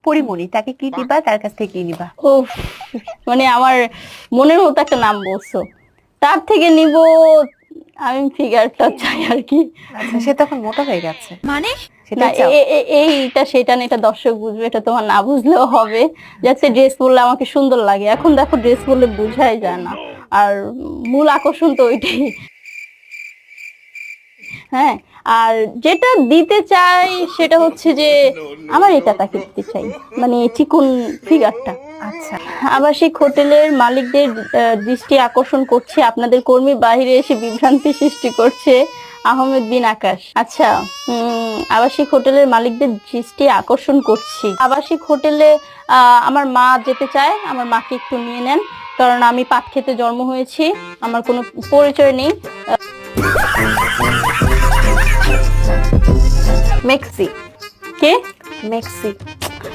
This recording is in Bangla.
পরিমণি, তাকে কি দিবা, তার কাছ থেকে কি নিবা? ও, মানে আমার মনের মতো একটা নাম বলছো, তার থেকে নিব। আমি ফিগারটা চাই আর কি। আচ্ছা, সে তখন মোটা হয়ে গেছে, মানে না, সেটাই চাও? এইটা সেটা না, এটা দর্শক বুঝবে, এটা তোমার না বুঝলেও হবে। যাতে আচ্ছা। ড্রেস পরলে আমাকে সুন্দর লাগে, এখন দেখো ড্রেস পরলে বোঝাই যায় না। আর মূল আকর্ষণ তো ওইটাই। হ্যাঁ, আর যেটা দিতে চাই সেটা হচ্ছে যে আমার এটা তাকে দিতে চাই, মানে চিকন ফিগারটা। আচ্ছা। আবাসিক হোটেলের মালিকদের দৃষ্টি আকর্ষণ করছে, আপনাদের কর্মী বাইরে এসে বিভ্রান্তি সৃষ্টি করছে। আহমেদ বিন আকাশ। আচ্ছা, আবাসিক হোটেলের মালিকদের দৃষ্টি আকর্ষণ করছি। আবাসিক হোটেলে আমার মা যেতে চায়, আমার মাকে একটু নিয়ে নেন, কারণ আমি পাট খেতে জন্ম হয়েছি, আমার কোনো পরিচয় নেই। মেক্সি। কে? মেক্সি।